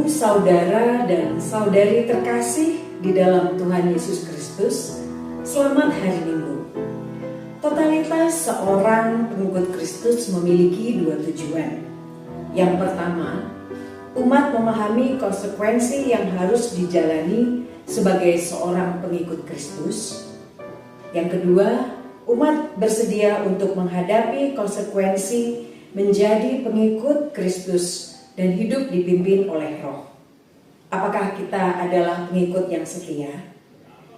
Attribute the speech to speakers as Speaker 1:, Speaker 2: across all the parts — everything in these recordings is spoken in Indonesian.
Speaker 1: Ibu, saudara, dan saudari terkasih di dalam Tuhan Yesus Kristus, selamat hari Minggu. Totalitas seorang pengikut Kristus memiliki dua tujuan. Yang pertama, umat memahami konsekuensi yang harus dijalani sebagai seorang pengikut Kristus. Yang kedua, umat bersedia untuk menghadapi konsekuensi menjadi pengikut Kristus dan hidup dipimpin oleh Roh. Apakah kita adalah pengikut yang setia?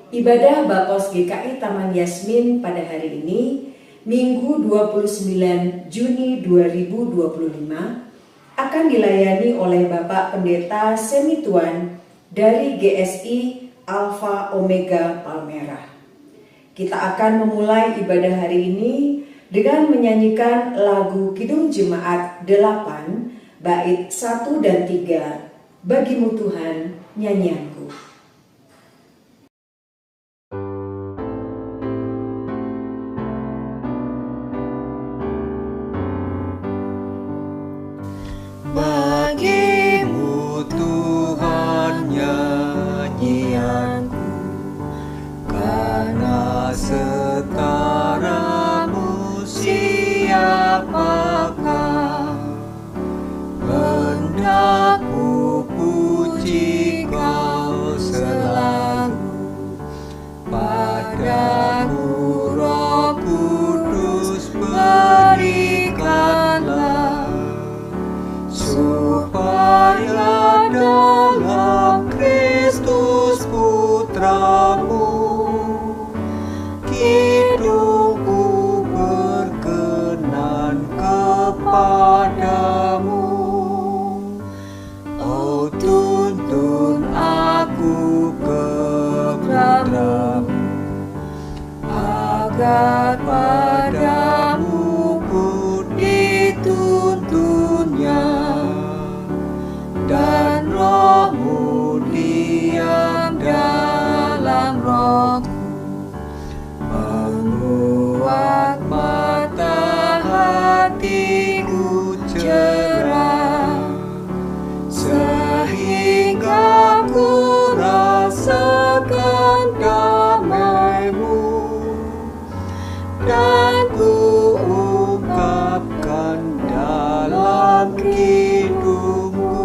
Speaker 1: Ibadah Bapos GKI Taman Yasmin pada hari ini, Minggu 29 Juni 2025, akan dilayani oleh Bapak Pendeta Semituan dari GSI Alpha Omega Palmerah. Kita akan memulai ibadah hari ini dengan menyanyikan lagu Kidung Jemaat 8, bait 1 dan 3, Bagimu Tuhan nyanyianku.
Speaker 2: Bagimu Tuhan nyanyianku, karena setaramu siapakah? Hendakku puji Kau selalu, padamu Roh Kudus berikanlah, supaya dalam Kristus Putramu hidupku berkenan kepadamu. Oh, tuntun aku kepadamu, agar padamu ku dituntunnya, dan Rohmu diam dalam rohku, membuat mata hatiku cerah, sehingga ku rasakan damai-Mu, dan ku ungkapkan dalam hidupku.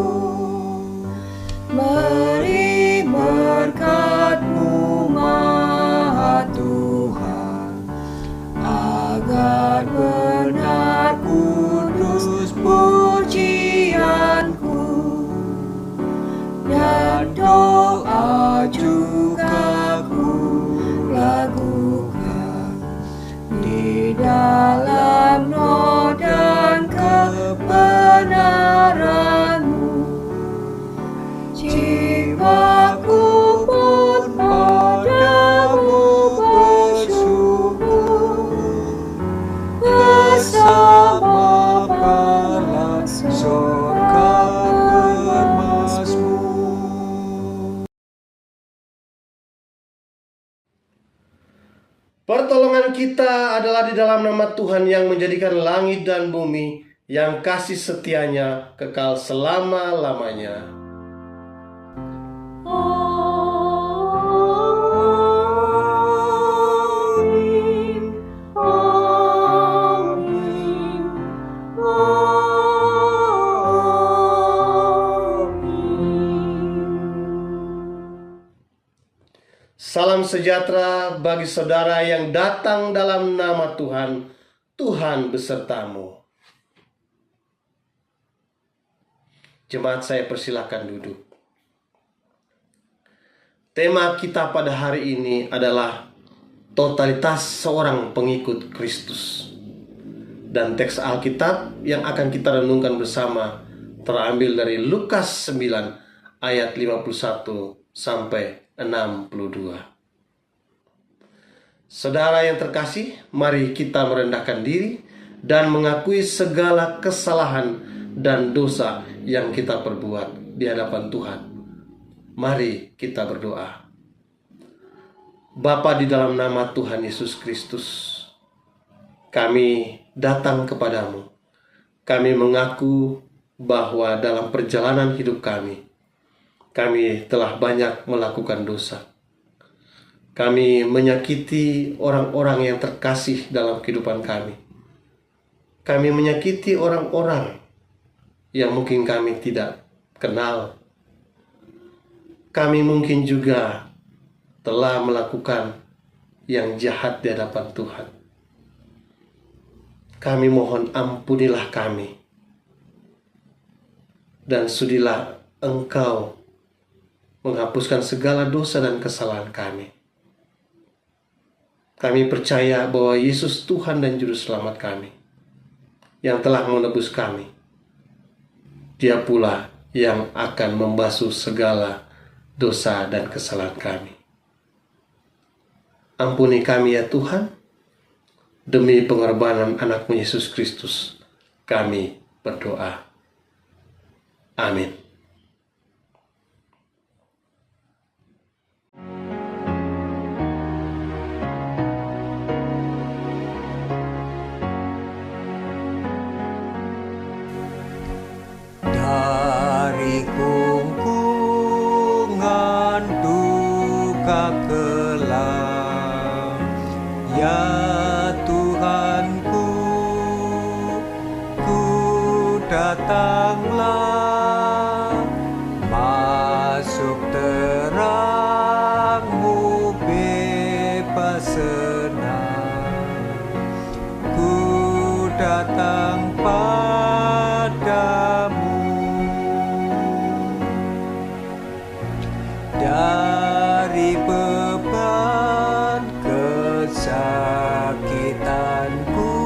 Speaker 2: Mari berkat-Mu Maha Tuhan, agar benar kudus pujianku, dan doa juga ku lakukan di dalam roh dan kebenaran-Mu. Jiwaku pun padamu bersyukur, bersama para surga bermazmur.
Speaker 3: Pertolongan kita adalah di dalam nama Tuhan yang menjadikan langit dan bumi, yang kasih setianya kekal selama-lamanya.
Speaker 2: Amin, amin, amin.
Speaker 3: Salam sejahtera bagi saudara yang datang dalam nama Tuhan. Tuhan besertamu. Jemaat, saya persilakan duduk. Tema kita pada hari ini adalah totalitas seorang pengikut Kristus. Dan teks Alkitab yang akan kita renungkan bersama terambil dari Lukas 9 ayat 51 sampai 62. Saudara yang terkasih, mari kita merendahkan diri dan mengakui segala kesalahan dan dosa yang kita perbuat di hadapan Tuhan. Mari kita berdoa. Bapa, di dalam nama Tuhan Yesus Kristus, kami datang kepadamu. Kami mengaku bahwa dalam perjalanan hidup kami, kami telah banyak melakukan dosa. Kami menyakiti orang-orang yang terkasih dalam kehidupan kami. Kami menyakiti orang-orang yang mungkin kami tidak kenal. Kami mungkin juga telah melakukan yang jahat di hadapan Tuhan. Kami mohon ampunilah kami. Dan sudilah Engkau menghapuskan segala dosa dan kesalahan kami. Kami percaya bahwa Yesus Tuhan dan Juru Selamat kami, yang telah menebus kami. Dia pula yang akan membasuh segala dosa dan kesalahan kami. Ampuni kami ya Tuhan, demi pengorbanan anak-Mu Yesus Kristus, kami berdoa. Amin.
Speaker 4: Dari kungkungan duka kelam, ya Tuhanku, ku datanglah, masuk terang-Mu bebas senang, ku datang padamu. Dari beban kesakitanku,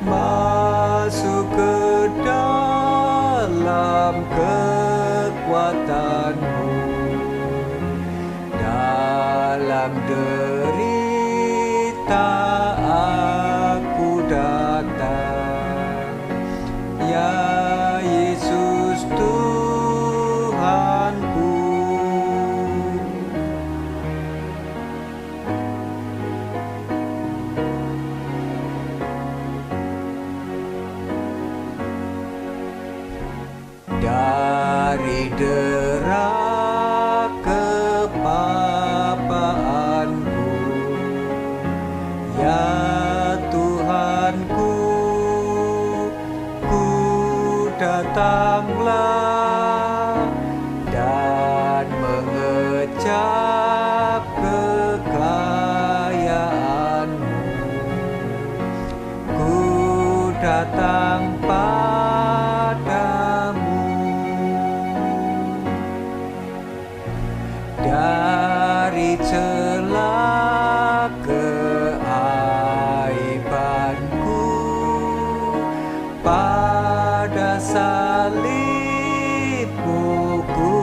Speaker 4: masuk ke dalam kekuatan-Mu. Dalam derita aku datang, ya Yesus Tuhanku. Dari derak kepapaanku, ya Tuhanku, ku datanglah dan mengecap kekayaan-Mu. Ku datang padamu. Dari celah keaibanku, pada salib-Mu ku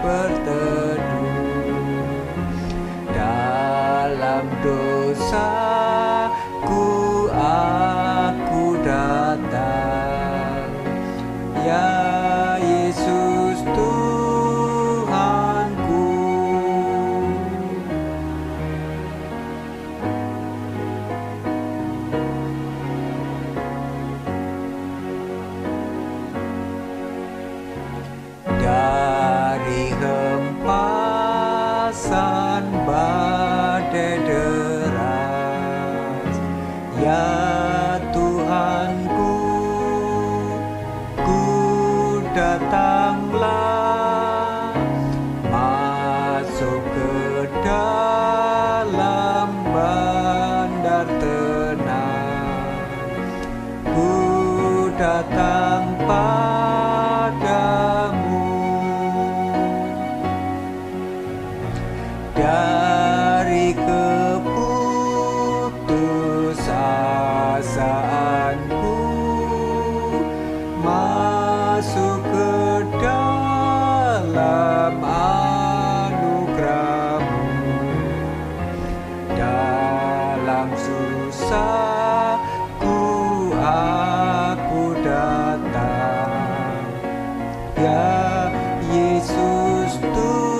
Speaker 4: berteduh. Dalam dosaku aku datang, ya Yesus Tuhanku. Dari hempasan badai deras, ya Tuhanku, ku datanglah, masuk ke dalam bandar tenang, ku datang padamu. Dari keputusasaanku, masuk ke dalam anugerah-Mu. Dalam susahku aku datang, ya Yesus Tuhanku.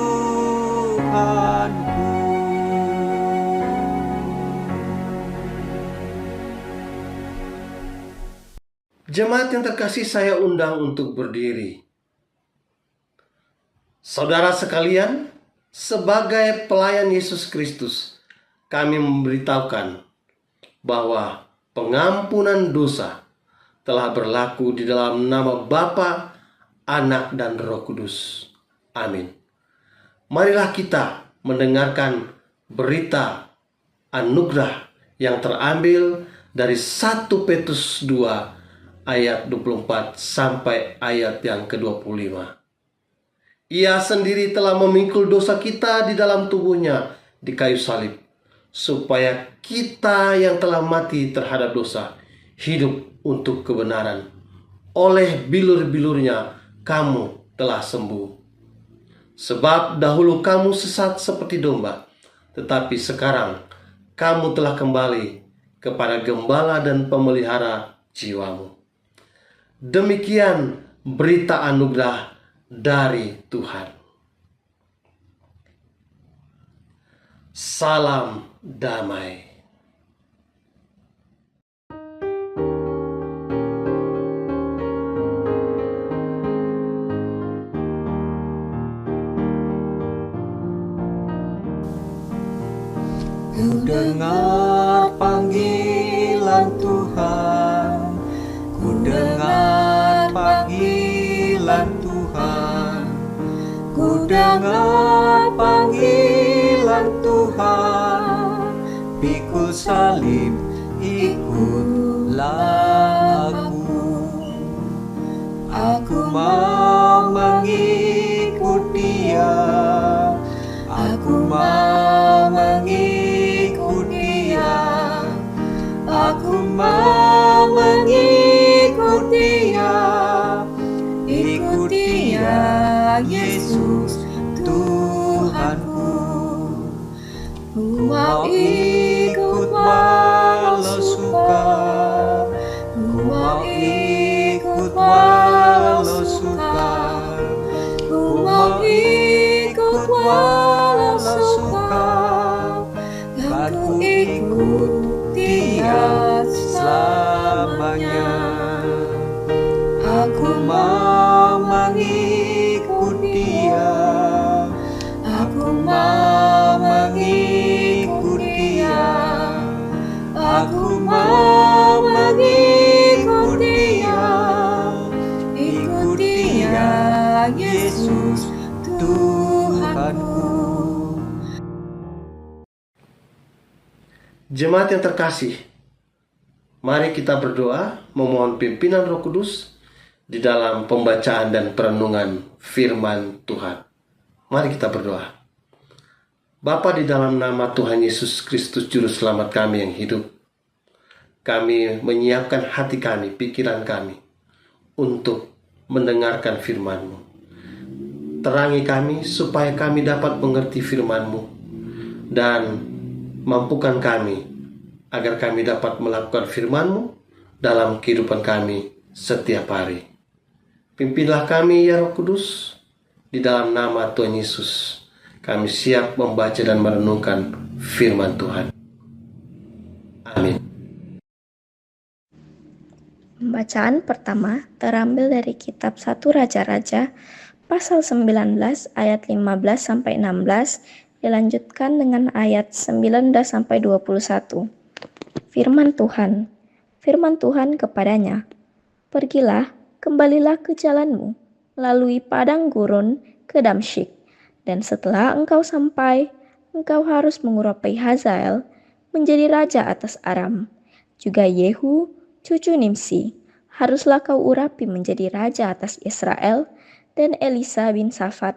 Speaker 3: Jemaat yang terkasih, saya undang untuk berdiri. Saudara sekalian, sebagai pelayan Yesus Kristus, kami memberitahukan bahwa pengampunan dosa telah berlaku di dalam nama Bapa, Anak, dan Roh Kudus. Amin. Marilah kita mendengarkan berita anugerah yang terambil dari 1 Petrus 2 ayat 24 sampai ayat yang ke-25. Ia sendiri telah memikul dosa kita di dalam tubuhnya di kayu salib, supaya kita yang telah mati terhadap dosa hidup untuk kebenaran. Oleh bilur-bilurnya kamu telah sembuh. Sebab dahulu kamu sesat seperti domba, tetapi sekarang kamu telah kembali kepada gembala dan pemelihara jiwamu. Demikian berita anugerah dari Tuhan. Salam damai.
Speaker 4: Ku dengar panggilan Tuhan, ku dengar panggilan Tuhan, ku dengar panggilan Tuhan. Pikul salib, ikutlah aku mau mengikut Dia, aku mau mengikut Dia, aku mau mengikut Dia, ikut Dia, Yesus Tuhanku. Ku mau ikut walau sukar, ku mau ikut walau sukar, ku mau ikut walau sukar, kan ku ikut Dia selamanya. Aku mau mengikut Dia, aku mau mengikut Dia, aku mau mengikut Dia, ikut Dia, Yesus Tuhanku.
Speaker 3: Jemaat yang terkasih, mari kita berdoa memohon pimpinan Roh Kudus di dalam pembacaan dan perenungan firman Tuhan. Mari kita berdoa. Bapa, di dalam nama Tuhan Yesus Kristus Juru Selamat kami yang hidup, kami menyiapkan hati kami, pikiran kami untuk mendengarkan firman-Mu. Terangi kami supaya kami dapat mengerti firman-Mu dan mampukan kami agar kami dapat melakukan firman-Mu dalam kehidupan kami setiap hari. Pimpinlah kami ya Roh Kudus, di dalam nama Tuhan Yesus kami siap membaca dan merenungkan firman Tuhan. Amin.
Speaker 5: Pembacaan pertama terambil dari kitab 1 Raja-Raja pasal 19 ayat 15 sampai 16, dilanjutkan dengan ayat 19 sampai 21. Firman Tuhan kepadanya, "Pergilah, kembalilah ke jalanmu, lalui padang gurun ke Damsyik, dan setelah engkau sampai, engkau harus mengurapi Hazael menjadi raja atas Aram. Juga Yehu, cucu Nimsi, haruslah kau urapi menjadi raja atas Israel, dan Elisa bin Safat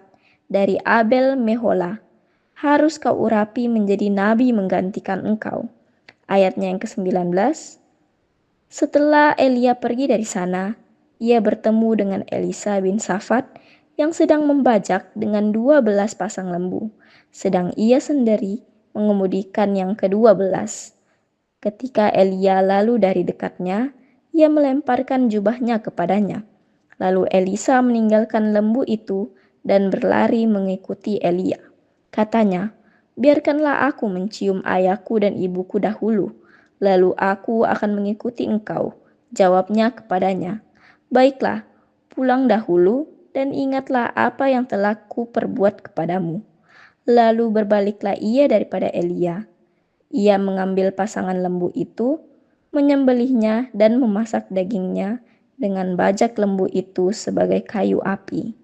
Speaker 5: dari Abel Mehola harus kau urapi menjadi nabi menggantikan engkau." Ayatnya yang ke-19. Setelah Elia pergi dari sana, ia bertemu dengan Elisa bin Safat yang sedang membajak dengan 12 pasang lembu, sedang ia sendiri mengemudikan yang ke-12. Ketika Elia lalu dari dekatnya, ia melemparkan jubahnya kepadanya. Lalu Elisa meninggalkan lembu itu dan berlari mengikuti Elia. Katanya, "Biarkanlah aku mencium ayahku dan ibuku dahulu, lalu aku akan mengikuti engkau." Jawabnya kepadanya, "Baiklah, pulang dahulu dan ingatlah apa yang telah kuperbuat kepadamu. Lalu berbaliklah ia daripada Elia. Ia mengambil pasangan lembu itu, menyembelihnya dan memasak dagingnya dengan bajak lembu itu sebagai kayu api.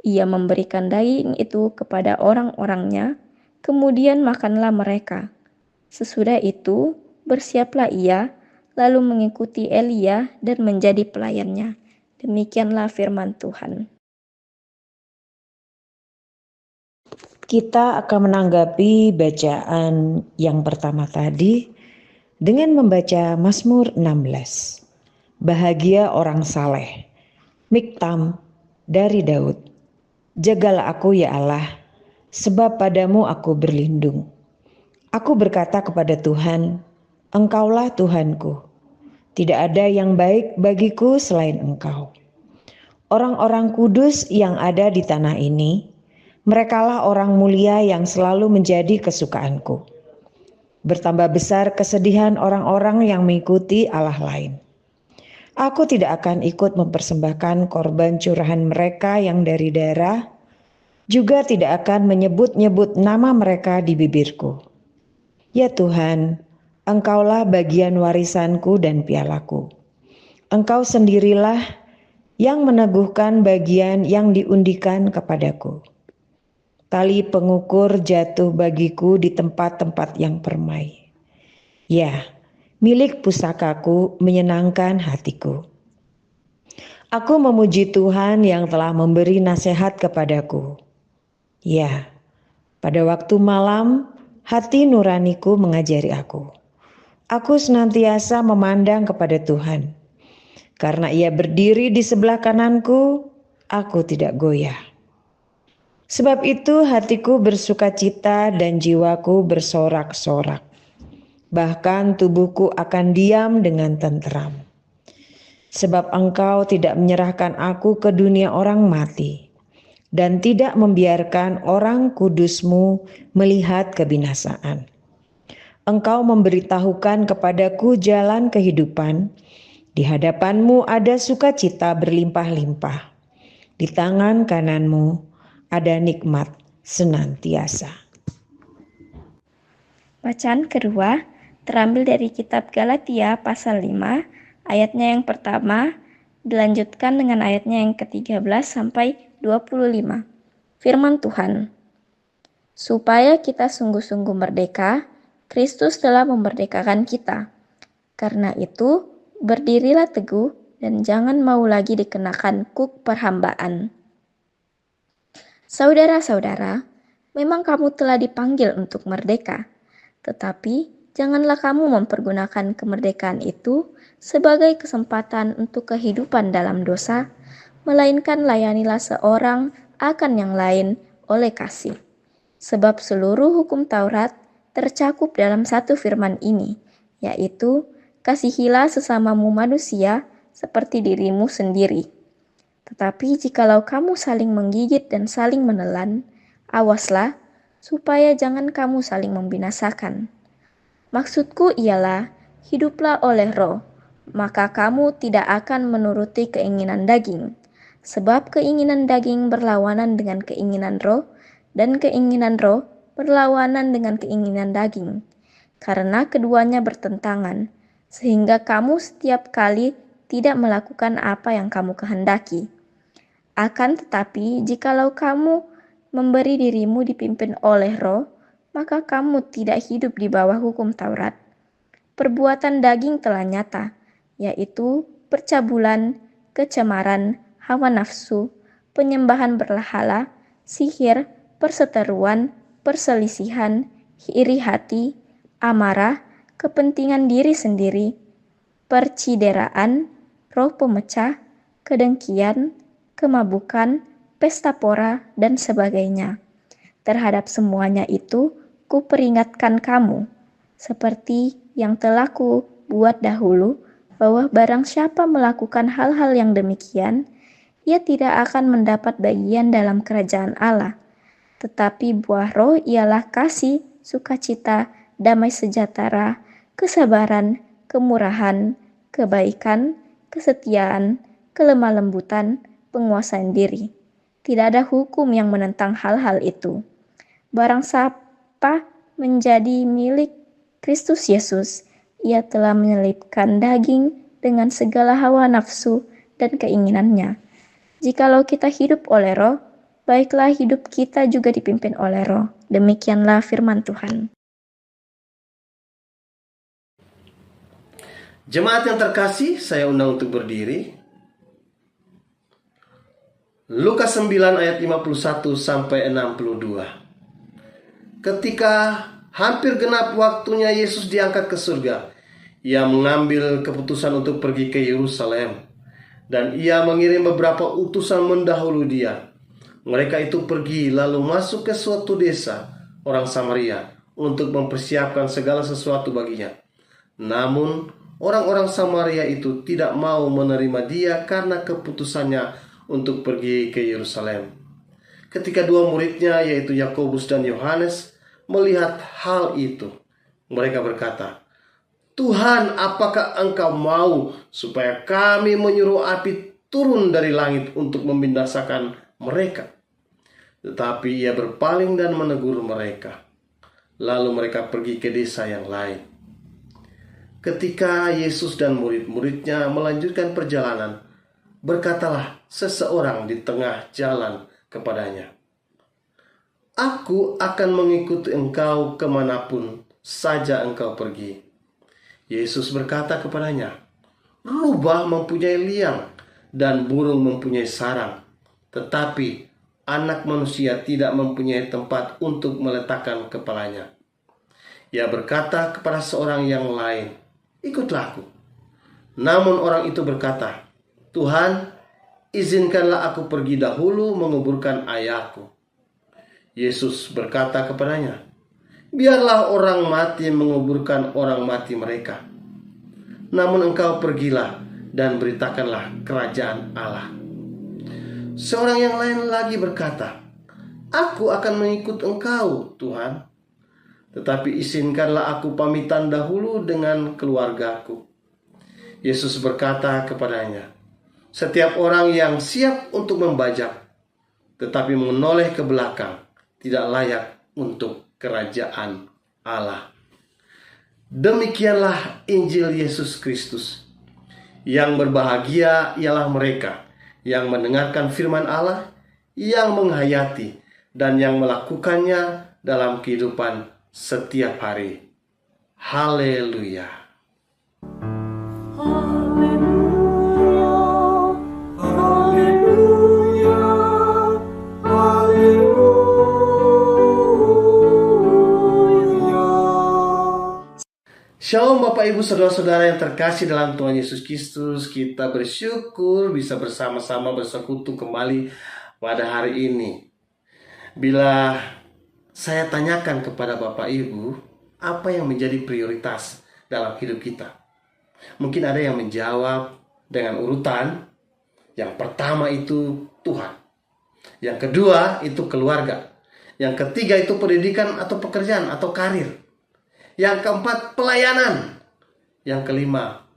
Speaker 5: Ia memberikan daging itu kepada orang-orangnya, kemudian makanlah mereka. Sesudah itu, bersiaplah ia, lalu mengikuti Elia dan menjadi pelayannya. Demikianlah firman Tuhan.
Speaker 6: Kita akan menanggapi bacaan yang pertama tadi dengan membaca Mazmur 16. Bahagia orang saleh. Miktam dari Daud. Jagalah aku ya Allah, sebab padamu aku berlindung. Aku berkata kepada Tuhan, Engkaulah Tuhanku. Tidak ada yang baik bagiku selain Engkau. Orang-orang kudus yang ada di tanah ini, merekalah orang mulia yang selalu menjadi kesukaanku. Bertambah besar kesedihan orang-orang yang mengikuti Allah lain. Aku tidak akan ikut mempersembahkan korban curahan mereka yang dari darah, juga tidak akan menyebut-nyebut nama mereka di bibirku. Ya Tuhan, Engkaulah bagian warisanku dan pialaku. Engkau sendirilah yang meneguhkan bagian yang diundikan kepadaku. Tali pengukur jatuh bagiku di tempat-tempat yang permai. Ya, milik pusakaku menyenangkan hatiku. Aku memuji Tuhan yang telah memberi nasihat kepadaku. Ya, pada waktu malam hati nuraniku mengajari aku. Aku senantiasa memandang kepada Tuhan. Karena Ia berdiri di sebelah kananku, aku tidak goyah. Sebab itu hatiku bersukacita dan jiwaku bersorak-sorak. Bahkan tubuhku akan diam dengan tenteram. Sebab Engkau tidak menyerahkan aku ke dunia orang mati, dan tidak membiarkan orang kudus-Mu melihat kebinasaan. Engkau memberitahukan kepadaku jalan kehidupan, di hadapan-Mu ada sukacita berlimpah-limpah, di tangan kanan-Mu ada nikmat senantiasa.
Speaker 5: Bacaan kedua terambil dari kitab Galatia pasal 5, ayatnya yang pertama, dilanjutkan dengan ayatnya yang ke-13 sampai 25. Firman Tuhan, supaya kita sungguh-sungguh merdeka, Kristus telah memerdekakan kita. Karena itu, berdirilah teguh dan jangan mau lagi dikenakan kuk perhambaan. Saudara-saudara, memang kamu telah dipanggil untuk merdeka, tetapi janganlah kamu mempergunakan kemerdekaan itu sebagai kesempatan untuk kehidupan dalam dosa, melainkan layanilah seorang akan yang lain oleh kasih. Sebab seluruh hukum Taurat tercakup dalam satu firman ini, yaitu kasihilah sesamamu manusia seperti dirimu sendiri. Tetapi jikalau kamu saling menggigit dan saling menelan, awaslah supaya jangan kamu saling membinasakan. Maksudku ialah, hiduplah oleh roh, maka kamu tidak akan menuruti keinginan daging. Sebab keinginan daging berlawanan dengan keinginan roh, dan keinginan roh berlawanan dengan keinginan daging. Karena keduanya bertentangan, sehingga kamu setiap kali tidak melakukan apa yang kamu kehendaki. Akan tetapi, jikalau kamu memberi dirimu dipimpin oleh roh, maka kamu tidak hidup di bawah hukum Taurat. Perbuatan daging telah nyata, yaitu percabulan, kecemaran, hawa nafsu, penyembahan berhala, sihir, perseteruan, perselisihan, iri hati, amarah, kepentingan diri sendiri, percideraan, roh pemecah, kedengkian, kemabukan, pesta pora, dan sebagainya. Terhadap semuanya itu, kuperingatkan kamu, seperti yang telah ku buat dahulu, bahwa barang siapa melakukan hal-hal yang demikian, ia tidak akan mendapat bagian dalam kerajaan Allah. Tetapi buah roh ialah kasih, sukacita, damai sejahtera, kesabaran, kemurahan, kebaikan, kesetiaan, kelemah lembutan, penguasaan diri. Tidak ada hukum yang menentang hal-hal itu. Barang siapa menjadi milik Kristus Yesus, ia telah menyelipkan daging dengan segala hawa nafsu dan keinginannya. Jikalau kita hidup oleh Roh, baiklah hidup kita juga dipimpin oleh Roh. Demikianlah firman Tuhan.
Speaker 3: Jemaat yang terkasih, saya undang untuk berdiri. Lukas 9 ayat 51 sampai 62. Ketika hampir genap waktunya Yesus diangkat ke surga, ia mengambil keputusan untuk pergi ke Yerusalem, dan ia mengirim beberapa utusan mendahului dia. Mereka itu pergi lalu masuk ke suatu desa orang Samaria untuk mempersiapkan segala sesuatu baginya. Namun orang-orang Samaria itu tidak mau menerima dia karena keputusannya untuk pergi ke Yerusalem. Ketika dua muridnya, yaitu Yakobus dan Yohanes, melihat hal itu, mereka berkata, "Tuhan, apakah Engkau mau supaya kami menyuruh api turun dari langit untuk membinasakan mereka?" Tetapi ia berpaling dan menegur mereka. Lalu mereka pergi ke desa yang lain. Ketika Yesus dan murid-muridnya melanjutkan perjalanan, berkatalah seseorang di tengah jalan kepadanya, "Aku akan mengikuti engkau kemanapun saja engkau pergi." Yesus berkata kepadanya, "Rubah mempunyai liang dan burung mempunyai sarang, tetapi Anak Manusia tidak mempunyai tempat untuk meletakkan kepalanya." Ia berkata kepada seorang yang lain, "Ikutlah aku." Namun orang itu berkata, "Tuhan, izinkanlah aku pergi dahulu menguburkan ayahku." Yesus berkata kepadanya, "Biarlah orang mati menguburkan orang mati mereka. Namun engkau pergilah dan beritakanlah kerajaan Allah." Seorang yang lain lagi berkata, "Aku akan mengikut engkau, Tuhan. Tetapi izinkanlah aku pamitan dahulu dengan keluargaku." Yesus berkata kepadanya, "Setiap orang yang siap untuk membajak, tetapi menoleh ke belakang, tidak layak untuk kerajaan Allah." Demikianlah Injil Yesus Kristus. Yang berbahagia ialah mereka yang mendengarkan firman Allah, yang menghayati, dan yang melakukannya dalam kehidupan setiap hari. Haleluya. Shalom Bapak Ibu Saudara-saudara yang terkasih dalam Tuhan Yesus Kristus. Kita bersyukur bisa bersama-sama bersekutu kembali pada hari ini. Bila saya tanyakan kepada Bapak Ibu, apa yang menjadi prioritas dalam hidup kita? Mungkin ada yang menjawab dengan urutan. Yang pertama itu Tuhan. Yang kedua itu keluarga. Yang ketiga itu pendidikan atau pekerjaan atau karir. Yang keempat pelayanan. Yang kelima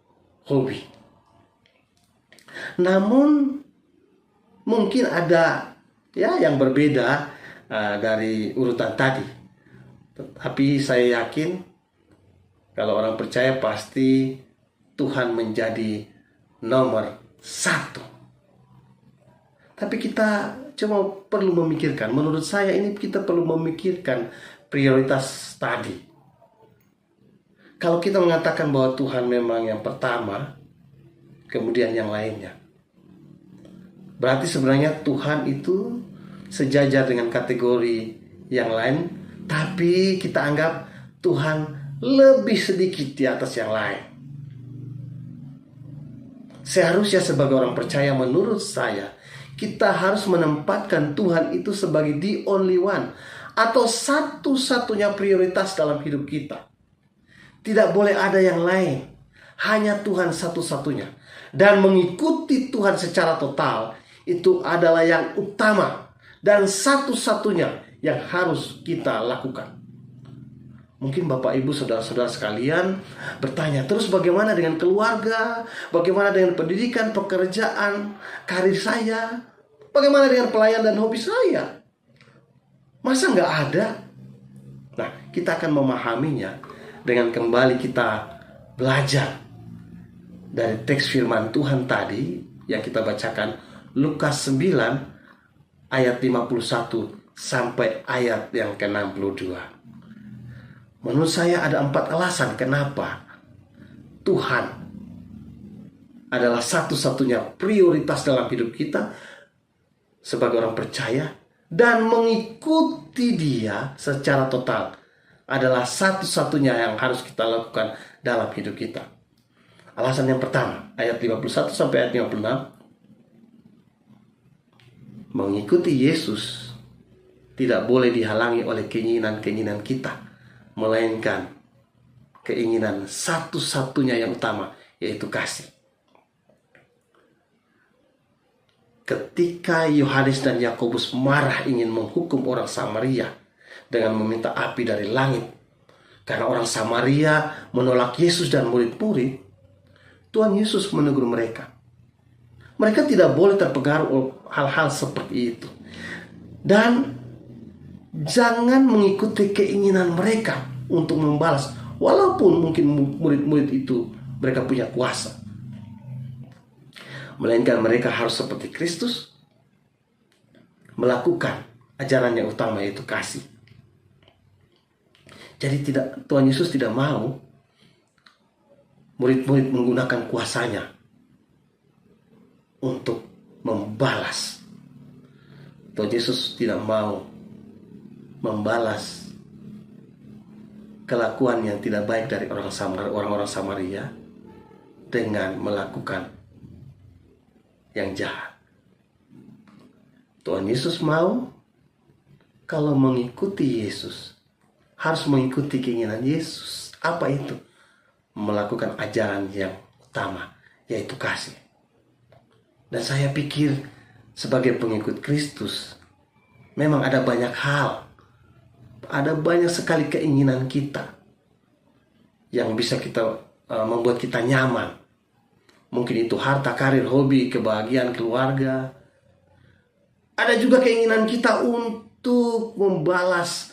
Speaker 3: hobi. Namun mungkin ada yang berbeda dari urutan tadi. Tetapi saya yakin kalau orang percaya pasti Tuhan menjadi nomor satu. Tapi kita cuma perlu memikirkan, menurut saya ini kita perlu memikirkan prioritas tadi. Kalau kita mengatakan bahwa Tuhan memang yang pertama, kemudian yang lainnya, berarti sebenarnya Tuhan itu sejajar dengan kategori yang lain, tapi kita anggap Tuhan lebih sedikit di atas yang lain. Seharusnya sebagai orang percaya, menurut saya, kita harus menempatkan Tuhan itu sebagai the only one, atau satu-satunya prioritas dalam hidup kita. Tidak boleh ada yang lain, hanya Tuhan satu-satunya. Dan mengikuti Tuhan secara total itu adalah yang utama dan satu-satunya yang harus kita lakukan. Mungkin Bapak Ibu saudara-saudara sekalian bertanya, terus bagaimana dengan keluarga? Bagaimana dengan pendidikan, pekerjaan, karir saya? Bagaimana dengan pelayan dan hobi saya? Masa nggak ada? Nah, kita akan memahaminya dengan kembali kita belajar dari teks firman Tuhan tadi yang kita bacakan, Lukas 9 ayat 51 sampai ayat yang ke-62. Menurut saya ada 4 alasan kenapa Tuhan adalah satu-satunya prioritas dalam hidup kita sebagai orang percaya, dan mengikuti Dia secara total adalah satu-satunya yang harus kita lakukan dalam hidup kita. Alasan yang pertama, ayat 51 sampai ayat 56. Mengikuti Yesus tidak boleh dihalangi oleh keinginan-keinginan kita, melainkan keinginan satu-satunya yang utama, yaitu kasih. Ketika Yohanes dan Yakobus marah ingin menghukum orang Samaria dengan meminta api dari langit karena orang Samaria menolak Yesus dan murid-murid, Tuhan Yesus menegur mereka. Mereka tidak boleh terpengaruh oleh hal-hal seperti itu, dan jangan mengikuti keinginan mereka untuk membalas, walaupun mungkin murid-murid itu mereka punya kuasa. Melainkan mereka harus seperti Kristus, melakukan ajaran yang utama, yaitu kasih. Jadi Tuhan Yesus tidak mau murid-murid menggunakan kuasanya untuk membalas. Tuhan Yesus tidak mau membalas kelakuan yang tidak baik dari orang-orang Samaria dengan melakukan yang jahat. Tuhan Yesus mau kalau mengikuti Yesus harus mengikuti keinginan Yesus. Apa itu? Melakukan ajaran yang utama, yaitu kasih. Dan saya pikir sebagai pengikut Kristus memang ada banyak hal, ada banyak sekali keinginan kita yang bisa kita membuat kita nyaman. Mungkin itu harta, karir, hobi, kebahagiaan keluarga. Ada juga keinginan kita untuk membalas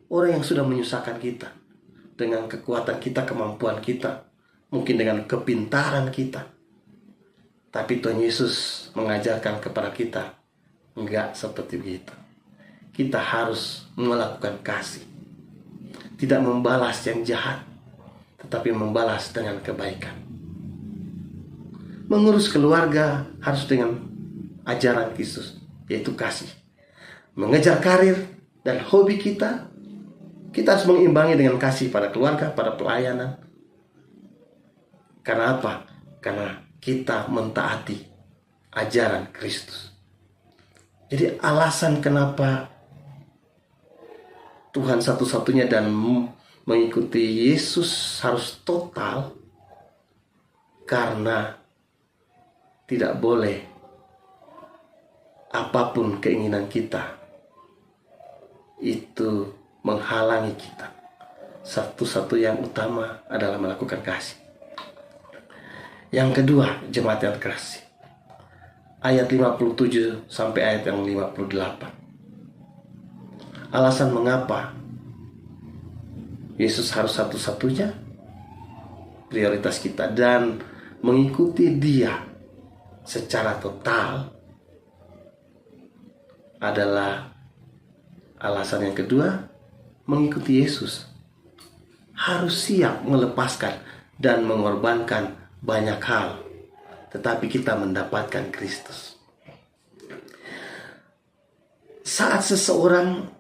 Speaker 3: orang yang sudah menyusahkan kita dengan kekuatan kita, kemampuan kita, mungkin dengan kepintaran kita. Tapi Tuhan Yesus mengajarkan kepada kita, enggak seperti begitu. Kita harus melakukan kasih. Tidak membalas yang jahat, tetapi membalas dengan kebaikan. Mengurus keluarga harus dengan ajaran Kristus, yaitu kasih. Mengejar karir dan hobi kita harus mengimbangi dengan kasih pada keluarga, pada pelayanan. Karena apa? Karena kita mentaati ajaran Kristus. Jadi alasan kenapa Tuhan satu-satunya dan mengikuti Yesus harus total, karena tidak boleh apapun keinginan kita itu menghalangi kita. Satu-satu yang utama adalah melakukan kasih. Yang kedua, jemaat yang terkasih, ayat 57 sampai ayat yang 58. Alasan mengapa Yesus harus satu-satunya prioritas kita dan mengikuti Dia secara total adalah alasan yang kedua. Mengikuti Yesus harus siap melepaskan dan mengorbankan banyak hal, tetapi kita mendapatkan Kristus. Saat seseorang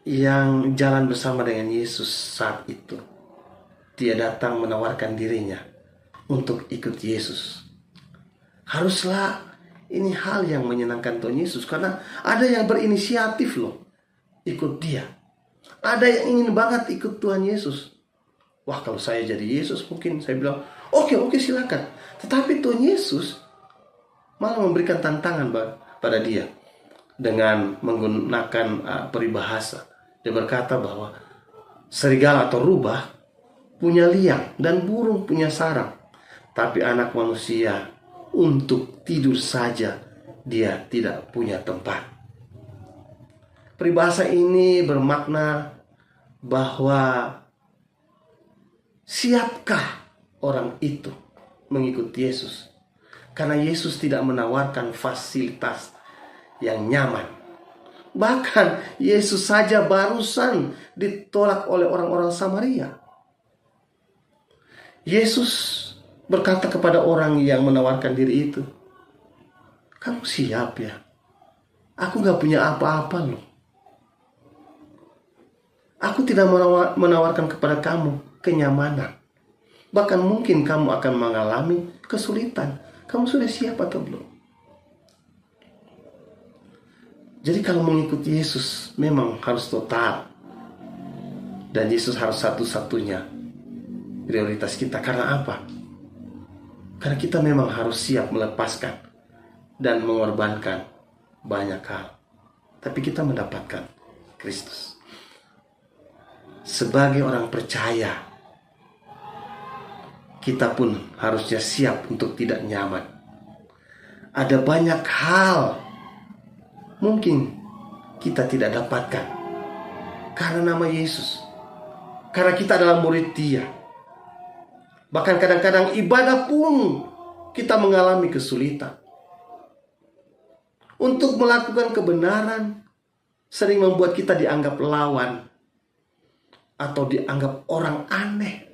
Speaker 3: yang jalan bersama dengan Yesus saat itu, dia datang menawarkan dirinya untuk ikut Yesus. Haruslah ini hal yang menyenangkan Tuhan Yesus, karena ada yang berinisiatif loh ikut Dia. Ada yang ingin banget ikut Tuhan Yesus. Wah, kalau saya jadi Yesus mungkin saya bilang, oke silakan. Tetapi Tuhan Yesus malah memberikan tantangan pada dia dengan menggunakan peribahasa. Dia berkata bahwa serigala atau rubah punya liang dan burung punya sarang, tapi anak manusia untuk tidur saja dia tidak punya tempat. Peribahasa ini bermakna bahwa siapkah orang itu mengikuti Yesus? Karena Yesus tidak menawarkan fasilitas yang nyaman. Bahkan Yesus saja barusan ditolak oleh orang-orang Samaria. Yesus berkata kepada orang yang menawarkan diri itu, "Kamu siap ya? Aku gak punya apa-apa loh. Aku tidak menawarkan kepada kamu kenyamanan. Bahkan mungkin kamu akan mengalami kesulitan. Kamu sudah siap atau belum?" Jadi kalau mengikuti Yesus memang harus total. Dan Yesus harus satu-satunya prioritas kita. Karena apa? Karena kita memang harus siap melepaskan dan mengorbankan banyak hal. Tapi kita mendapatkan Kristus. Sebagai orang percaya, kita pun harusnya siap untuk tidak nyaman. Ada banyak hal mungkin kita tidak dapatkan karena nama Yesus, karena kita adalah murid Dia. Bahkan kadang-kadang ibadah pun kita mengalami kesulitan. Untuk melakukan kebenaran sering membuat kita dianggap lawan atau dianggap orang aneh.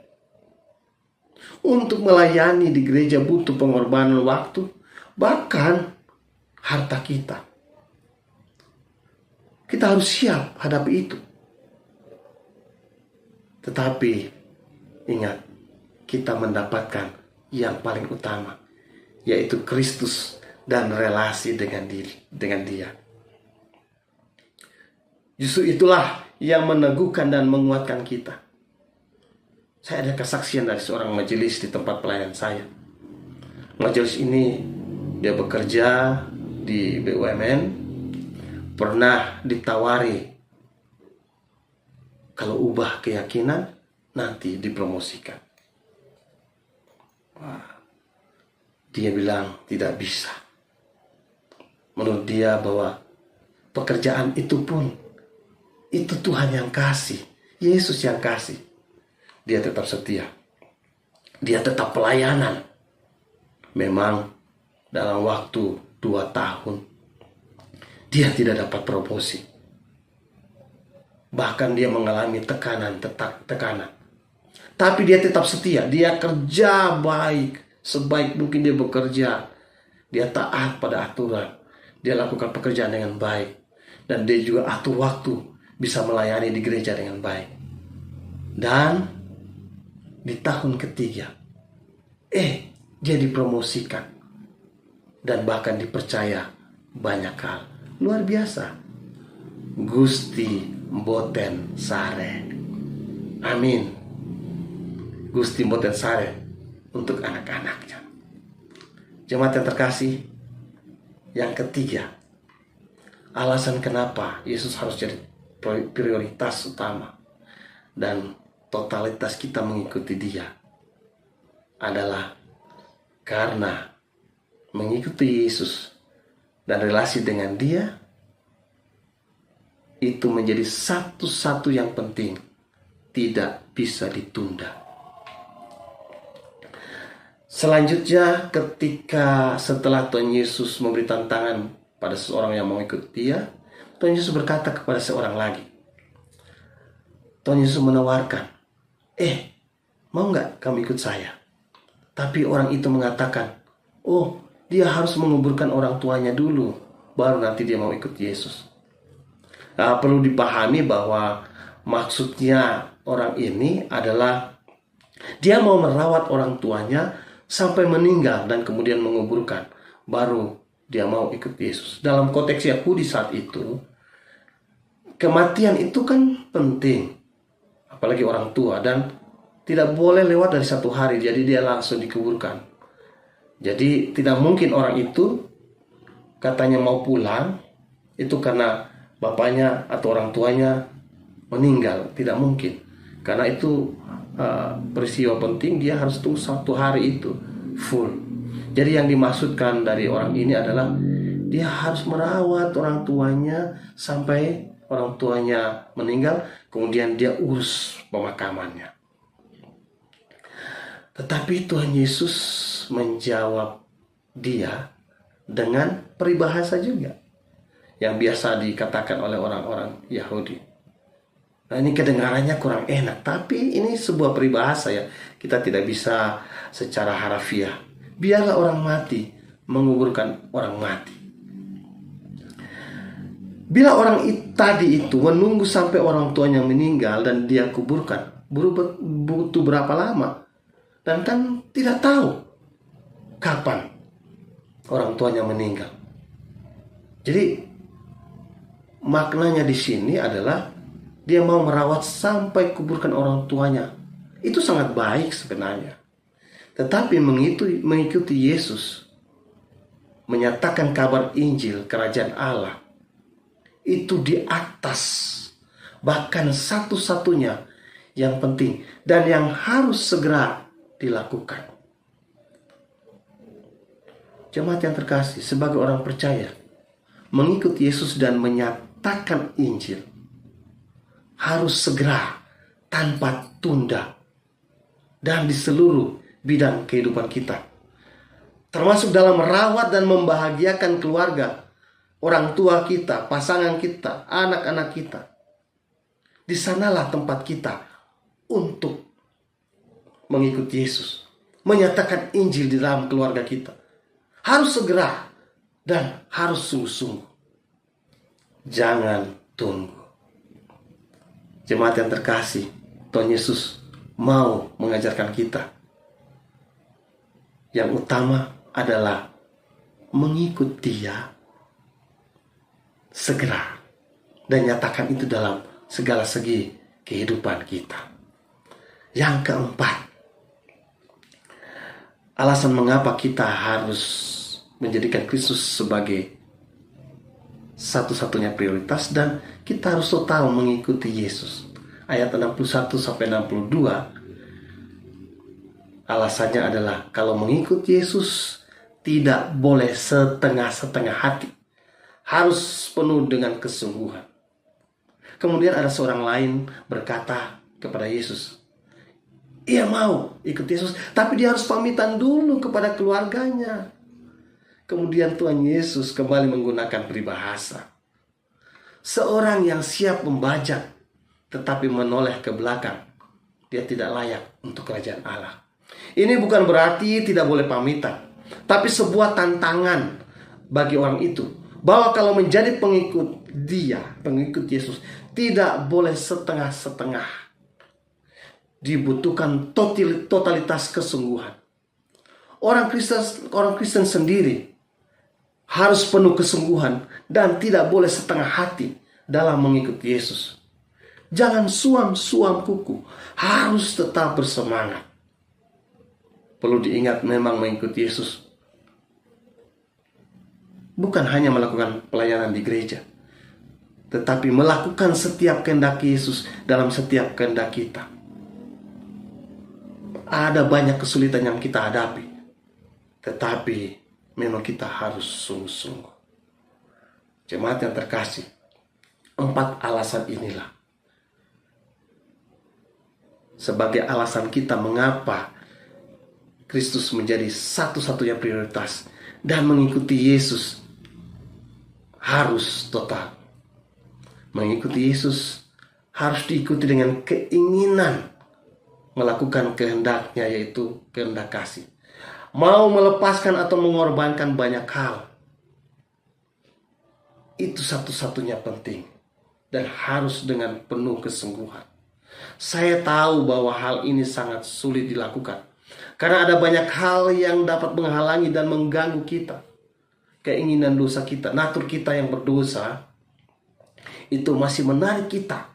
Speaker 3: Untuk melayani di gereja butuh pengorbanan waktu, bahkan harta kita. Kita harus siap hadapi itu. Tetapi ingat, kita mendapatkan yang paling utama, yaitu Kristus dan relasi dengan Dia. Justru itulah yang meneguhkan dan menguatkan kita. Saya ada kesaksian dari seorang majelis di tempat pelayanan saya. Majelis ini dia bekerja di BUMN. Pernah ditawari kalau ubah keyakinan nanti dipromosikan. Wah, dia bilang tidak bisa. Menurut dia bahwa pekerjaan itu pun itu Tuhan yang kasih, Yesus yang kasih. Dia tetap setia. Dia tetap pelayanan. Memang dalam waktu 2 tahun dia tidak dapat promosi. Bahkan dia mengalami tekanan. Tapi dia tetap setia. Dia kerja baik. Sebaik mungkin dia bekerja. Dia taat pada aturan. Dia lakukan pekerjaan dengan baik. Dan dia juga atur waktu. Bisa melayani di gereja dengan baik. Dan di tahun ketiga, dia dipromosikan. Dan bahkan dipercaya banyak hal. Luar biasa. Gusti mboten sare. Amin. Gusti mboten sare untuk anak-anaknya. Jemaat yang terkasih, yang ketiga, alasan kenapa Yesus harus jadi prioritas utama dan totalitas kita mengikuti Dia adalah karena mengikuti Yesus dan relasi dengan Dia itu menjadi satu-satu yang penting, tidak bisa ditunda. Selanjutnya, ketika setelah Tuhan Yesus memberi tantangan pada seseorang yang mau ikut Dia, Tuhan Yesus berkata kepada seorang lagi. Tuhan Yesus menawarkan, mau nggak kamu ikut saya? Tapi orang itu mengatakan, dia harus menguburkan orang tuanya dulu, baru nanti dia mau ikut Yesus. Nah, perlu dipahami bahwa maksudnya orang ini adalah dia mau merawat orang tuanya sampai meninggal dan kemudian menguburkan, baru dia mau ikut Yesus. Dalam konteks Yahudi saat itu, kematian itu kan penting, apalagi orang tua, dan tidak boleh lewat dari 1 hari, jadi dia langsung dikuburkan. Jadi tidak mungkin orang itu katanya mau pulang itu karena bapaknya atau orang tuanya meninggal. Tidak mungkin. Karena itu peristiwa penting, dia harus tunggu 1 hari itu full. Jadi yang dimaksudkan dari orang ini adalah dia harus merawat orang tuanya sampai orang tuanya meninggal, kemudian dia urus pemakamannya. Tetapi Tuhan Yesus menjawab dia dengan peribahasa juga yang biasa dikatakan oleh orang-orang Yahudi. Nah, ini kedengarannya kurang enak, tapi ini sebuah peribahasa ya. Kita tidak bisa secara harafiah. Biarlah orang mati menguburkan orang mati. Bila orang tadi itu menunggu sampai orang tuanya meninggal dan dia kuburkan, butuh berapa lama? Dan kan tidak tahu kapan orang tuanya meninggal. Jadi maknanya di sini adalah dia mau merawat sampai kuburkan orang tuanya. Itu sangat baik sebenarnya. Tetapi mengikuti Yesus, menyatakan kabar Injil Kerajaan Allah, itu di atas, bahkan satu-satunya yang penting dan yang harus segera dilakukan. Jemaat yang terkasih, sebagai orang percaya, mengikuti Yesus dan menyatakan Injil harus segera, tanpa tunda, dan di seluruh bidang kehidupan kita, termasuk dalam merawat dan membahagiakan keluarga, orang tua kita, pasangan kita, anak-anak kita. Di sanalah tempat kita untuk mengikuti Yesus, menyatakan Injil di dalam keluarga kita. Harus segera dan harus sungguh-sungguh. Jangan tunggu. Jemaat yang terkasih, Tuhan Yesus mau mengajarkan kita. Yang utama adalah mengikut Dia segera dan nyatakan itu dalam segala segi kehidupan kita. Yang keempat, alasan mengapa kita harus menjadikan Kristus sebagai satu-satunya prioritas dan kita harus total mengikuti Yesus. Ayat 61 sampai 62, alasannya adalah kalau mengikuti Yesus tidak boleh setengah-setengah hati. Harus penuh dengan kesungguhan. Kemudian ada seorang lain berkata kepada Yesus, ia mau ikut Yesus, tapi dia harus pamitan dulu kepada keluarganya. Kemudian Tuhan Yesus kembali menggunakan peribahasa. Seorang yang siap membajak, tetapi menoleh ke belakang, dia tidak layak untuk kerajaan Allah. Ini bukan berarti tidak boleh pamitan, tapi sebuah tantangan bagi orang itu, bahwa kalau menjadi pengikut Dia, pengikut Yesus, tidak boleh setengah-setengah. Dibutuhkan totalitas kesungguhan. Orang Kristen sendiri harus penuh kesungguhan dan tidak boleh setengah hati dalam mengikuti Yesus. Jangan suam-suam kuku, harus tetap bersemangat. Perlu diingat, memang mengikuti Yesus bukan hanya melakukan pelayanan di gereja, tetapi melakukan setiap kehendak Yesus dalam setiap kehendak kita. Ada banyak kesulitan yang kita hadapi, tetapi memang kita harus sungguh-sungguh. Jemaat yang terkasih, 4 alasan inilah sebagai alasan kita mengapa Kristus menjadi satu-satunya prioritas dan mengikuti Yesus harus total. Mengikuti Yesus harus diikuti dengan keinginan melakukan kehendaknya, yaitu kehendak kasih. Mau melepaskan atau mengorbankan banyak hal. Itu satu-satunya penting dan harus dengan penuh kesungguhan. Saya tahu bahwa hal ini sangat sulit dilakukan karena ada banyak hal yang dapat menghalangi dan mengganggu kita. Keinginan dosa kita, natur kita yang berdosa, itu masih menarik kita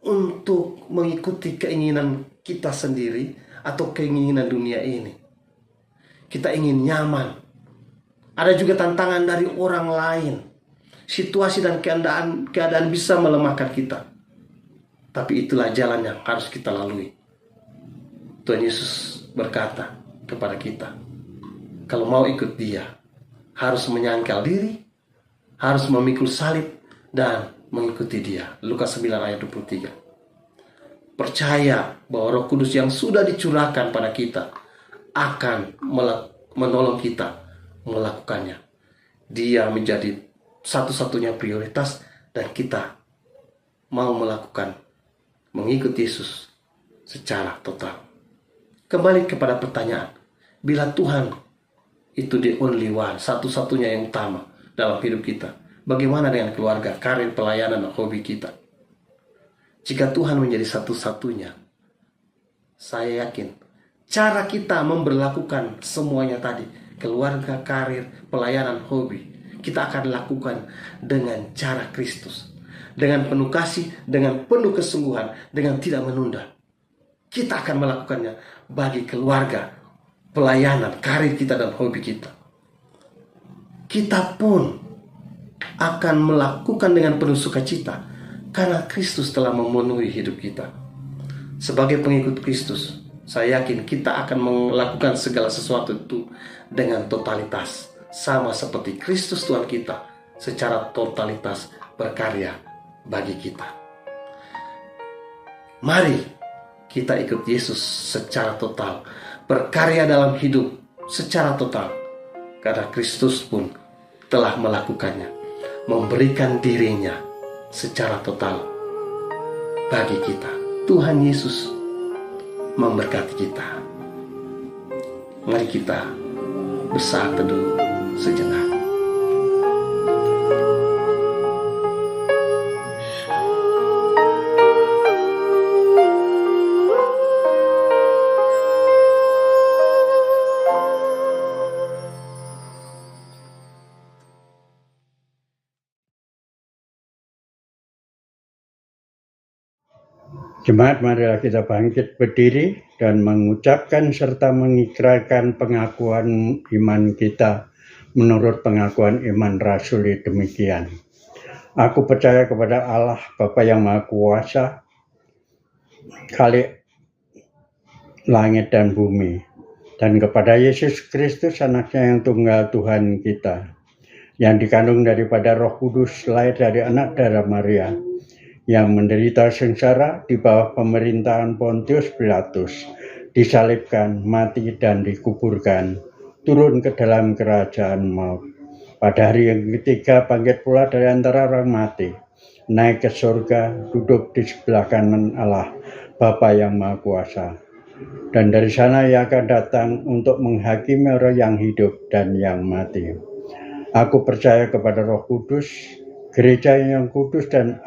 Speaker 3: untuk mengikuti keinginan kita sendiri atau keinginan dunia ini. Kita ingin nyaman. Ada juga tantangan dari orang lain. Situasi dan keadaan bisa melemahkan kita. tapi itulah jalan yang harus kita lalui. Tuhan Yesus berkata kepada kita, kalau mau ikut Dia, harus menyangkal diri, harus memikul salib, dan mengikuti Dia. Lukas 9 ayat 23. Percaya bahwa Roh Kudus yang sudah dicurahkan pada kita akan menolong kita melakukannya. Dia menjadi satu-satunya prioritas, dan kita mau mengikut Yesus secara total. Kembali kepada pertanyaan, bila Tuhan itu the only one, satu-satunya yang utama dalam hidup kita, bagaimana dengan keluarga, karir, pelayanan, dan hobi kita? Jika Tuhan menjadi satu-satunya, saya yakin cara kita memberlakukan semuanya tadi, keluarga, karir, pelayanan, hobi, kita akan lakukan dengan cara Kristus, dengan penuh kasih, dengan penuh kesungguhan, dengan tidak menunda. Kita akan melakukannya bagi keluarga, pelayanan, karir kita, dan hobi kita. Kita pun akan melakukan dengan penuh sukacita, karena Kristus telah memenuhi hidup kita. Sebagai pengikut Kristus, saya yakin kita akan melakukan segala sesuatu itu dengan totalitas, sama seperti Kristus Tuhan kita secara totalitas berkarya bagi kita. Mari kita ikut Yesus secara total, berkarya dalam hidup secara total, karena Kristus pun telah melakukannya, memberikan dirinya secara total bagi kita. Tuhan Yesus memberkati kita. Mari kita bersaat teduh sejenak.
Speaker 7: Jemaat, marilah kita bangkit berdiri dan mengucapkan serta mengikrarkan pengakuan iman kita menurut pengakuan iman rasuli demikian. Aku percaya kepada Allah Bapa yang Maha Kuasa, Khalik langit dan bumi, dan kepada Yesus Kristus anaknya yang tunggal Tuhan kita, yang dikandung daripada Roh Kudus, lahir dari anak darah Maria, yang menderita sengsara di bawah pemerintahan Pontius Pilatus, disalibkan, mati, dan dikuburkan, turun ke dalam kerajaan maut. Pada hari yang ketiga bangkit pula dari antara orang mati, naik ke surga, duduk di sebelah kanan Allah, Bapa yang Maha Kuasa. Dan dari sana Ia akan datang untuk menghakimi orang yang hidup dan yang mati. Aku percaya kepada Roh Kudus, gereja yang kudus dan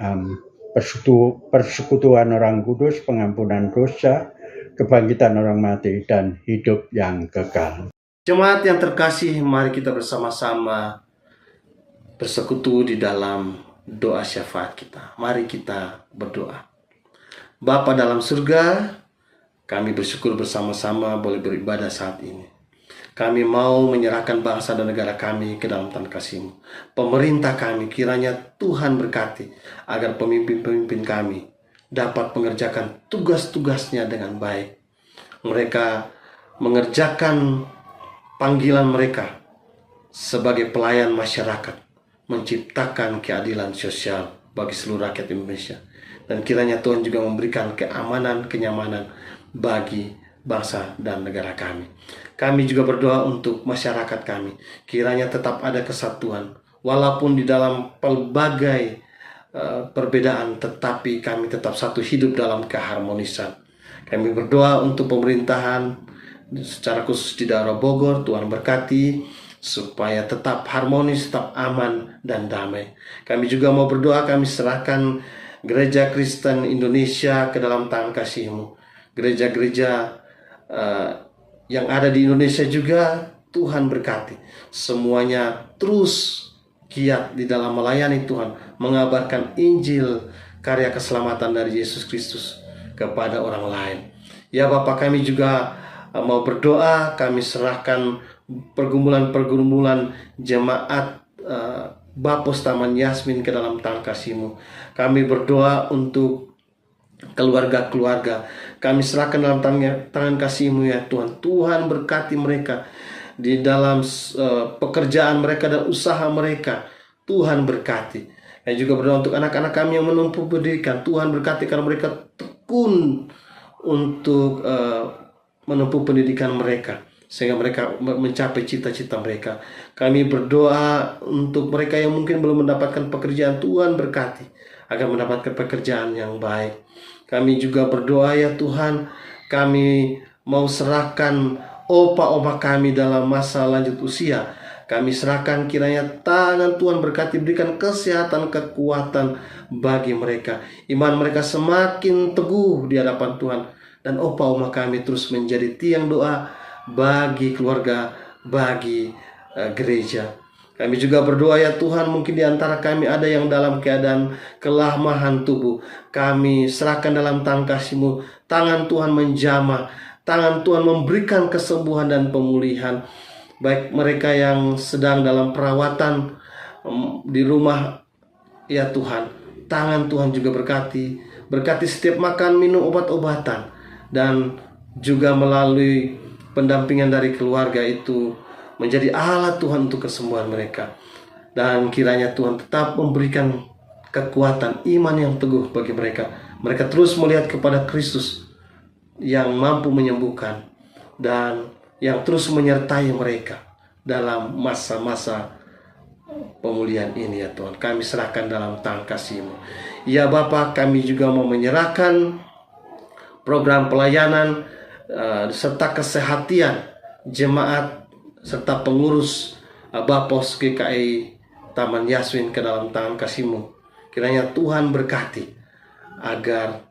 Speaker 7: persekutuan orang kudus, pengampunan dosa, kebangkitan orang mati, dan hidup yang kekal.
Speaker 3: Jemaat yang terkasih, mari kita bersama-sama bersekutu di dalam doa syafaat kita. Mari kita berdoa. Bapa dalam surga, kami bersyukur bersama-sama boleh beribadah saat ini. Kami mau menyerahkan bangsa dan negara kami ke dalam tangan kasih-Mu. Pemerintah kami kiranya Tuhan berkati agar pemimpin-pemimpin kami dapat mengerjakan tugas-tugasnya dengan baik. Mereka mengerjakan panggilan mereka sebagai pelayan masyarakat, menciptakan keadilan sosial bagi seluruh rakyat Indonesia. Dan kiranya Tuhan juga memberikan keamanan, kenyamanan bagi bangsa dan negara kami. Kami juga berdoa untuk masyarakat kami, kiranya tetap ada kesatuan, walaupun di dalam pelbagai perbedaan, tetapi kami tetap satu, hidup dalam keharmonisan. Kami berdoa untuk pemerintahan secara khusus di daerah Bogor, Tuhan berkati supaya tetap harmonis, tetap aman dan damai. Kami juga mau berdoa, kami serahkan Gereja Kristen Indonesia ke dalam tangan kasih-Mu. Gereja-gereja yang ada di Indonesia juga Tuhan berkati. Semuanya terus giat di dalam melayani Tuhan, mengabarkan Injil, karya keselamatan dari Yesus Kristus kepada orang lain. Ya Bapa, kami juga mau berdoa, kami serahkan pergumulan-pergumulan jemaat Bapos Taman Yasmin ke dalam tangan kasih-Mu. Kami berdoa untuk keluarga-keluarga. Kami serahkan dalam tangan kasih-Mu ya Tuhan. Tuhan berkati mereka di dalam pekerjaan mereka dan usaha mereka. Tuhan berkati. Dan juga berdoa untuk anak-anak kami yang menempuh pendidikan. Tuhan berkati karena mereka tekun untuk menempuh pendidikan mereka, sehingga mereka mencapai cita-cita mereka. Kami berdoa untuk mereka yang mungkin belum mendapatkan pekerjaan. Tuhan berkati agar mendapatkan pekerjaan yang baik. Kami juga berdoa ya Tuhan, kami mau serahkan opa-opa kami dalam masa lanjut usia. Kami serahkan kiranya tangan Tuhan berkati, berikan kesehatan, kekuatan bagi mereka. Iman mereka semakin teguh di hadapan Tuhan. Dan opa-oma kami terus menjadi tiang doa bagi keluarga, bagi gereja. Kami juga berdoa ya Tuhan, mungkin di antara kami ada yang dalam keadaan kelemahan tubuh. Kami serahkan dalam tangan kasih-Mu. Tangan Tuhan menjamah, tangan Tuhan memberikan kesembuhan dan pemulihan. Baik mereka yang sedang dalam perawatan di rumah ya Tuhan, tangan Tuhan juga berkati setiap makan minum obat-obatan, dan juga melalui pendampingan dari keluarga itu menjadi alat Tuhan untuk kesembuhan mereka. Dan kiranya Tuhan tetap memberikan kekuatan iman yang teguh bagi mereka. Mereka terus melihat kepada Kristus yang mampu menyembuhkan dan yang terus menyertai mereka dalam masa-masa pemulihan ini ya Tuhan. Kami serahkan dalam tangan kasih-Mu. Ya Bapa, kami juga mau menyerahkan program pelayanan serta kesehatan jemaat serta pengurus Bapos GKI Taman Yasmin ke dalam tangan kasih-Mu. Kiranya Tuhan berkati agar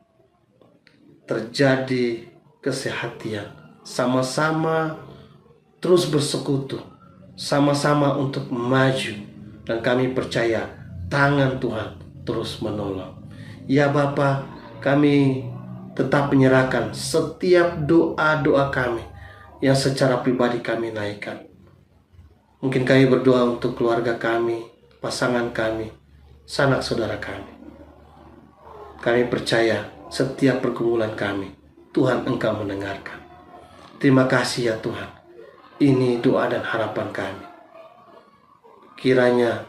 Speaker 3: terjadi kesehatan, sama-sama terus bersekutu, sama-sama untuk maju, dan kami percaya tangan Tuhan terus menolong. Ya Bapa, kami tetap menyerahkan setiap doa-doa kami yang secara pribadi kami naikkan. Mungkin kami berdoa untuk keluarga kami, pasangan kami, sanak saudara kami. Kami percaya setiap pergumulan kami, Tuhan Engkau mendengarkan. Terima kasih ya Tuhan. Ini doa dan harapan kami. Kiranya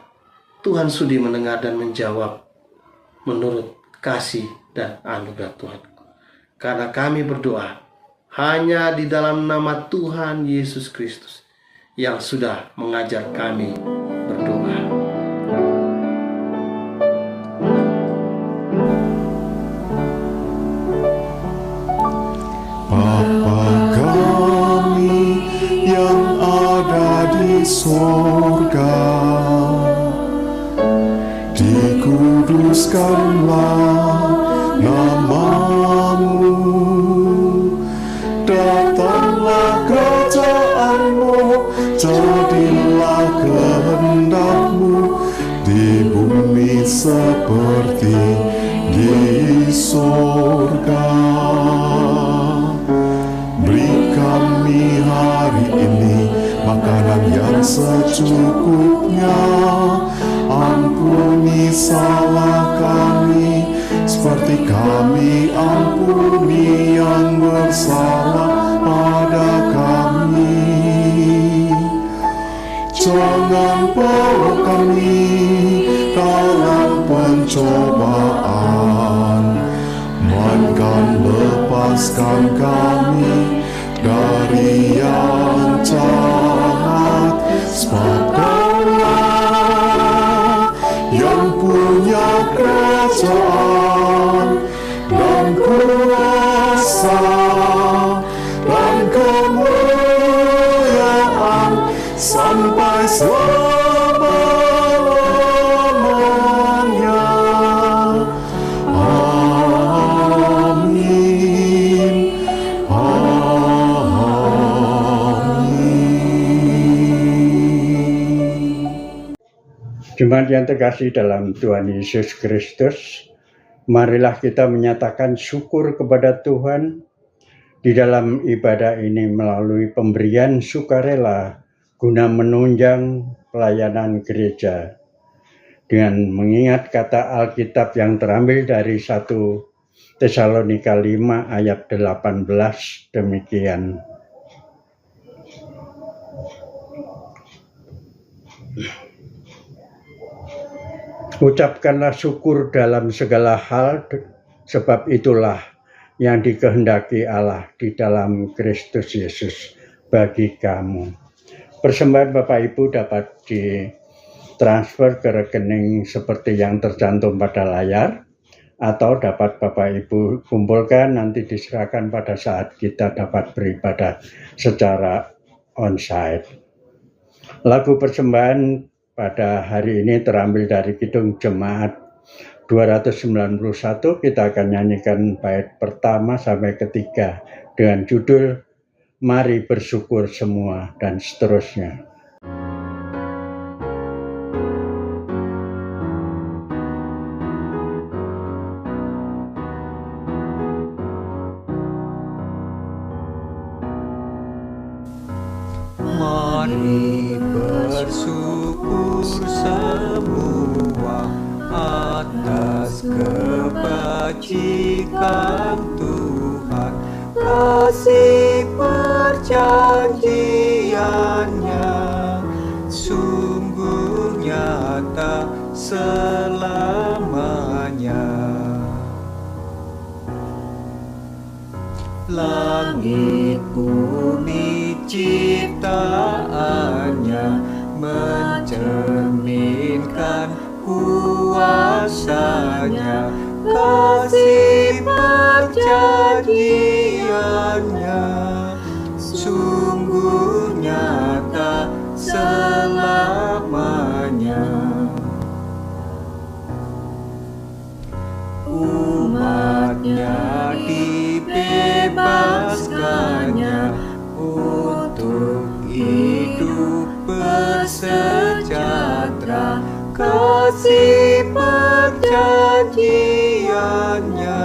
Speaker 3: Tuhan sudi mendengar dan menjawab menurut kasih dan anugerah Tuhan. Karena kami berdoa hanya di dalam nama Tuhan Yesus Kristus yang sudah mengajar kami berdoa.
Speaker 8: Bapa kami yang ada di sorga, dikuduskanlah nama-Mu, datanglah kerajaan-Mu, jadilah kehendak-Mu di bumi seperti di sorga. Beri kami hari ini makanan yang secukupnya. Ampuni salah kami seperti kami ampuni yang bersalah pada kami. Jangan bawa kami dalam pencobaan, melainkan lepaskan kami dari yang jahat. Sebab Daulah yang punya kerajaan dan kuasa dan kemuliaan sampai selama-lamanya. Amin.
Speaker 7: Jemaat yang terkasih dalam Tuhan Yesus Kristus, marilah kita menyatakan syukur kepada Tuhan di dalam ibadah ini melalui pemberian sukarela guna menunjang pelayanan gereja. Dengan mengingat kata Alkitab yang terambil dari 1 Tesalonika 5 ayat 18 demikian. Ucapkanlah syukur dalam segala hal, sebab itulah yang dikehendaki Allah di dalam Kristus Yesus bagi kamu. Persembahan Bapak Ibu dapat ditransfer ke rekening seperti yang tercantum pada layar, atau dapat Bapak Ibu kumpulkan nanti diserahkan pada saat kita dapat beribadah secara onsite. Lagu persembahan pada hari ini terambil dari Kidung Jemaat 291. Kita akan nyanyikan bait pertama sampai ketiga dengan judul Mari Bersyukur Semua dan seterusnya.
Speaker 4: Mari bersyukur semua atas kebajikan Tuhan, kasih perjanjiannya sungguh nyata selamanya. Langit bumi ciptaannya mencerminkan kuasanya, kasih perjanjiannya sungguh nyata selamanya. Umatnya dibebaskannya untuk hidup bersejahtera, kasih perjanjiannya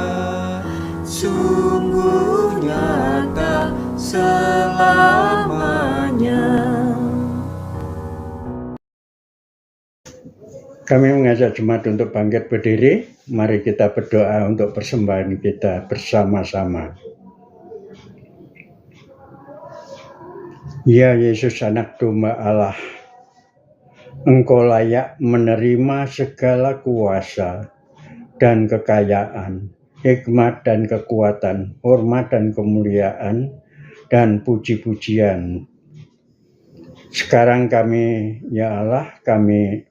Speaker 4: sungguh nyata selamanya.
Speaker 7: Kami mengajak jemaat untuk bangkit berdiri. Mari kita berdoa untuk persembahan kita bersama-sama. Ya Yesus, anak domba Allah, Engkau layak menerima segala kuasa dan kekayaan, hikmat dan kekuatan, hormat dan kemuliaan, dan puji-pujian. Sekarang kami, ya Allah, kami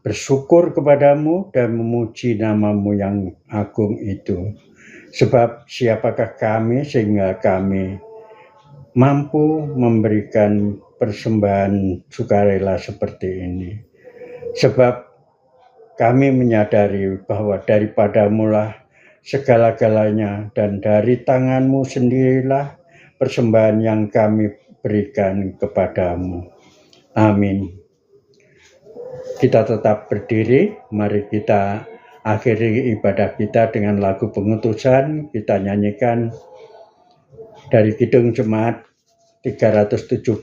Speaker 7: bersyukur kepadamu dan memuji namamu yang agung itu. Sebab siapakah kami sehingga kami mampu memberikan persembahan sukarela seperti ini. Sebab kami menyadari bahwa daripadamulah segala-galanya dan dari tanganmu sendirilah persembahan yang kami berikan kepadamu. Amin. Kita tetap berdiri, mari kita akhiri ibadah kita dengan lagu pengutusan. Kita nyanyikan dari Kidung Jemaat 370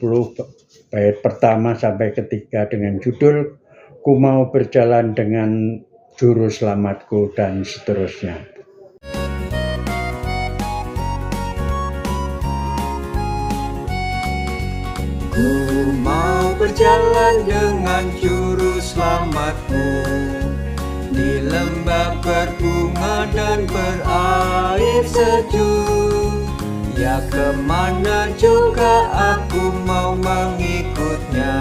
Speaker 7: bait pertama sampai ketiga dengan judul Ku Mau Berjalan Dengan Juru Selamatku dan seterusnya.
Speaker 4: Ku mau berjalan dengan juru selamatku di lembah berbunga dan berair sejuk. Ya kemana juga aku mau mengikutnya,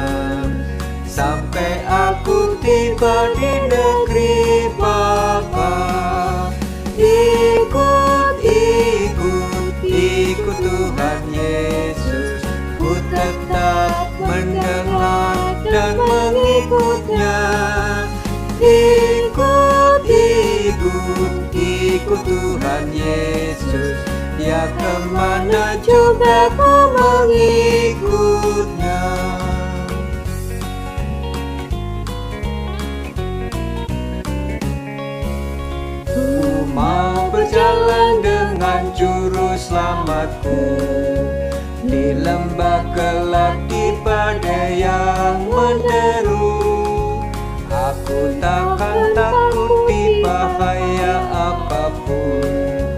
Speaker 4: sampai aku tiba di negeri Bapa. Ikut Tuhan Yesus, ku tetap mendengar dan mengikutnya. Ikut Tuhan Yesus, ya kemana juga ku mengikutnya. Ku mau berjalan dengan juru selamatku di lembah gelap, di badai yang menderu. Aku takkan takut di bahaya apapun,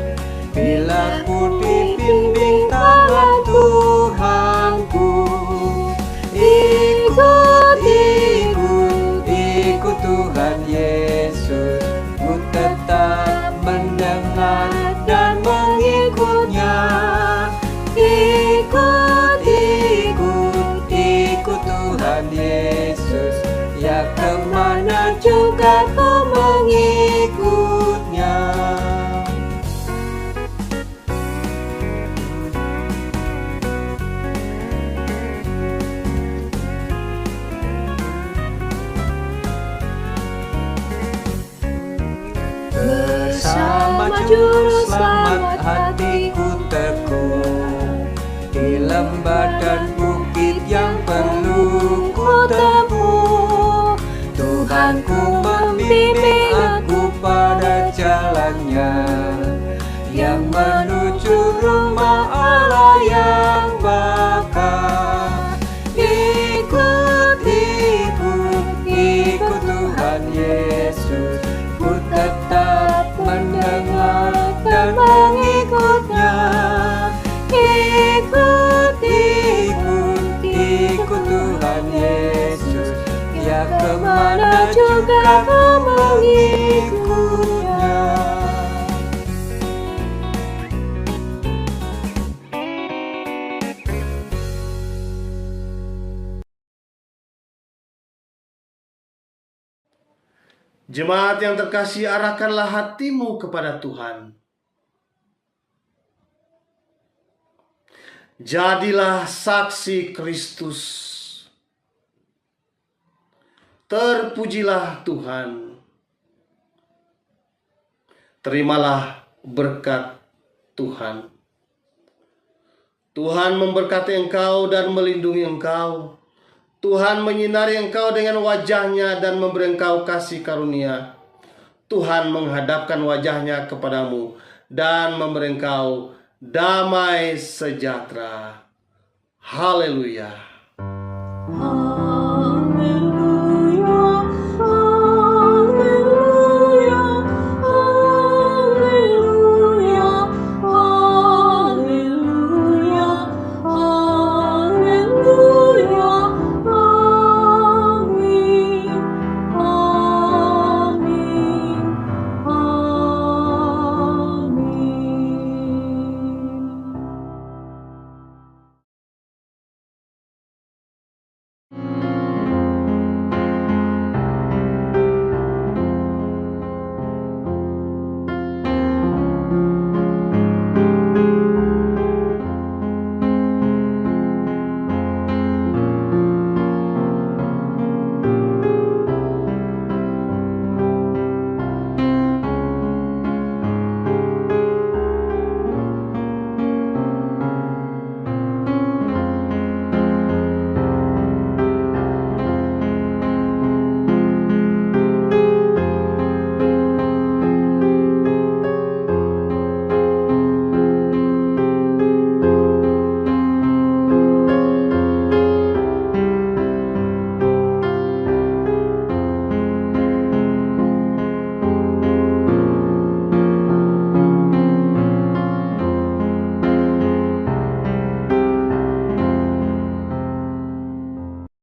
Speaker 4: juga kau mengikutnya. Bersama juru selamat hatiku teguh, di lembah dan bukit yang perlu ku tempuh. Tuhanku membimbing aku pada jalannya, yang menuju rumah Allah yang bakar. Ikut Tuhan Yesus, ku tetap mendengar dan mengikutnya. Ikut Tuhan Yesus, ya kemana juga kau mengikutnya.
Speaker 3: Jemaat yang terkasih, arahkanlah hatimu kepada Tuhan. Jadilah saksi Kristus. Terpujilah Tuhan. Terimalah berkat Tuhan. Tuhan memberkati engkau dan melindungi engkau. Tuhan menyinari engkau dengan wajah-Nya dan memberi engkau kasih karunia. Tuhan menghadapkan wajah-Nya kepadamu dan memberi engkau damai sejahtera. Haleluya.